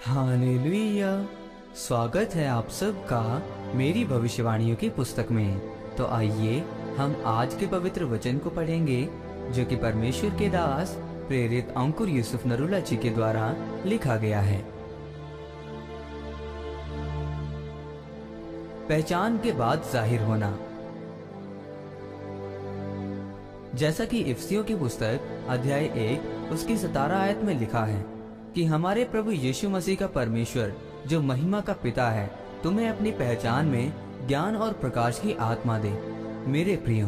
Hallelujah. स्वागत है आप सबका मेरी भविष्यवाणियों की पुस्तक में। तो आइए हम आज के पवित्र वचन को पढ़ेंगे जो कि परमेश्वर के दास प्रेरित अंकुर यूसुफ नरूला जी के द्वारा लिखा गया है। पहचान के बाद जाहिर होना। जैसा कि इफिसियों की पुस्तक अध्याय 1 उसकी 17 आयत में लिखा है कि हमारे प्रभु यीशु मसीह का परमेश्वर जो महिमा का पिता है तुम्हें अपनी पहचान में ज्ञान और प्रकाश की आत्मा दे। मेरे प्रियो,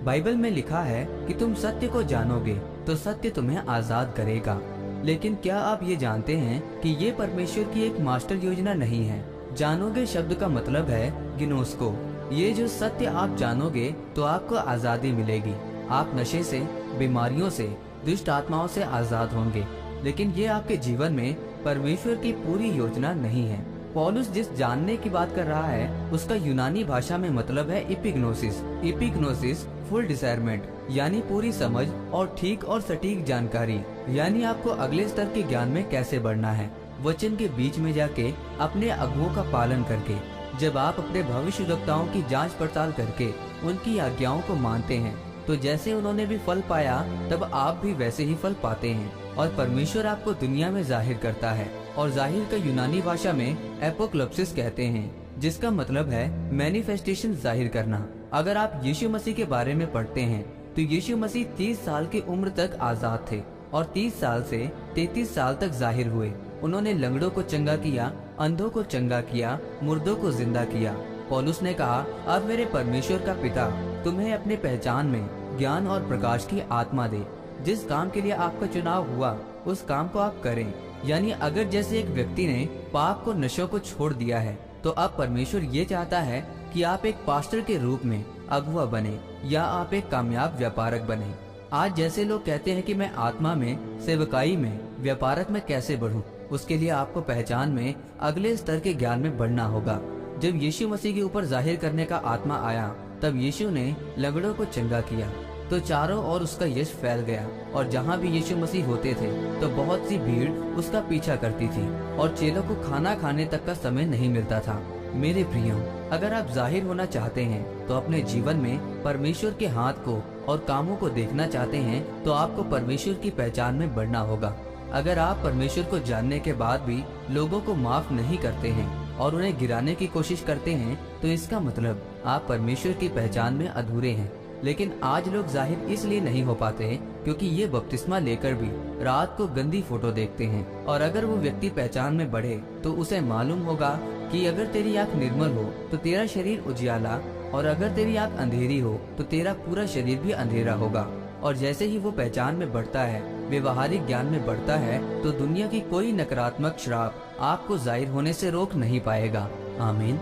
बाइबल में लिखा है कि तुम सत्य को जानोगे तो सत्य तुम्हें आजाद करेगा। लेकिन क्या आप ये जानते हैं कि ये परमेश्वर की एक मास्टर योजना नहीं है। जानोगे शब्द का मतलब है गिनोस्को। ये जो सत्य आप जानोगे तो आपको आजादी मिलेगी। आप नशे से, बीमारियों से, दुष्ट आत्माओं से आजाद होंगे। लेकिन ये आपके जीवन में परमेश्वर की पूरी योजना नहीं है। पौलुस जिस जानने की बात कर रहा है उसका यूनानी भाषा में मतलब है इपिग्नोसिस। इपिग्नोसिस फुल डिसर्नमेंट यानी पूरी समझ और ठीक और सटीक जानकारी, यानी आपको अगले स्तर के ज्ञान में कैसे बढ़ना है। वचन के बीच में जाके अपने अगुओं का पालन करके, जब आप अपने भविष्यवक्ताओं की जांच पड़ताल करके उनकी आज्ञाओं को मानते हैं तो जैसे उन्होंने भी फल पाया तब आप भी वैसे ही फल पाते हैं। और परमेश्वर आपको दुनिया में जाहिर करता है। और जाहिर का यूनानी भाषा में एपोक्लिप्सिस कहते हैं, जिसका मतलब है मैनिफेस्टेशन, जाहिर करना। अगर आप यीशु मसीह के बारे में पढ़ते हैं तो यीशु मसीह 30 साल की उम्र तक आजाद थे और 30 साल से 33 साल तक जाहिर हुए। उन्होंने लंगड़ों को चंगा किया, अंधों को चंगा किया, मुर्दों को जिंदा किया। पौलुस ने कहा, अब मेरे परमेश्वर का पिता तुम्हें अपने पहचान में ज्ञान और प्रकाश की आत्मा दे। जिस काम के लिए आपका चुनाव हुआ उस काम को आप करें। यानी अगर जैसे एक व्यक्ति ने पाप को, नशों को छोड़ दिया है तो अब परमेश्वर ये चाहता है कि आप एक पास्टर के रूप में अगुआ बने या आप एक कामयाब व्यापारक बने। आज जैसे लोग कहते हैं कि मैं आत्मा में, सेवकाई में, व्यापारक में कैसे बढ़ूं, उसके लिए आपको पहचान में अगले स्तर के ज्ञान में बढ़ना होगा। जब यीशु मसीह के ऊपर जाहिर करने का आत्मा आया तब यीशु ने लंगड़ों को चंगा किया तो चारों ओर उसका यश फैल गया। और जहाँ भी यीशु मसीह होते थे तो बहुत सी भीड़ उसका पीछा करती थी और चेलों को खाना खाने तक का समय नहीं मिलता था। मेरे प्रियो, अगर आप जाहिर होना चाहते हैं तो अपने जीवन में परमेश्वर के हाथ को और कामों को देखना चाहते हैं तो आपको परमेश्वर की पहचान में बढ़ना होगा। अगर आप परमेश्वर को जानने के बाद भी लोगों को माफ नहीं करते हैं और उन्हें गिराने की कोशिश करते हैं तो इसका मतलब आप परमेश्वर की पहचान में अधूरे हैं। लेकिन आज लोग जाहिर इसलिए नहीं हो पाते हैं क्योंकि ये बपतिस्मा लेकर भी रात को गंदी फोटो देखते हैं। और अगर वो व्यक्ति पहचान में बढ़े तो उसे मालूम होगा कि अगर तेरी आंख निर्मल हो तो तेरा शरीर उजियाला, और अगर तेरी आंख अंधेरी हो तो तेरा पूरा शरीर भी अंधेरा होगा। और जैसे ही वो पहचान में बढ़ता है, व्यवहारिक ज्ञान में बढ़ता है, तो दुनिया की कोई नकारात्मक श्राप आपको जाहिर होने से रोक नहीं पाएगा। आमीन।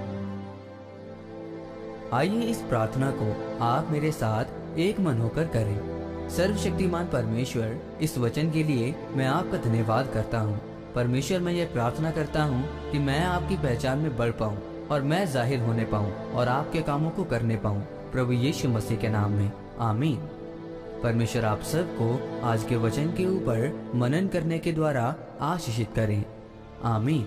आइए इस प्रार्थना को आप मेरे साथ एक मन होकर करें। सर्वशक्तिमान परमेश्वर, इस वचन के लिए मैं आपका धन्यवाद करता हूँ। परमेश्वर, मैं ये प्रार्थना करता हूँ कि मैं आपकी पहचान में बढ़ पाऊँ और मैं जाहिर होने पाऊँ और आपके कामों को करने पाऊँ, प्रभु यीशु मसीह के नाम में, आमीन। परमेश्वर आप सबको आज के वचन के ऊपर मनन करने के द्वारा आशीषित करें, आमीन।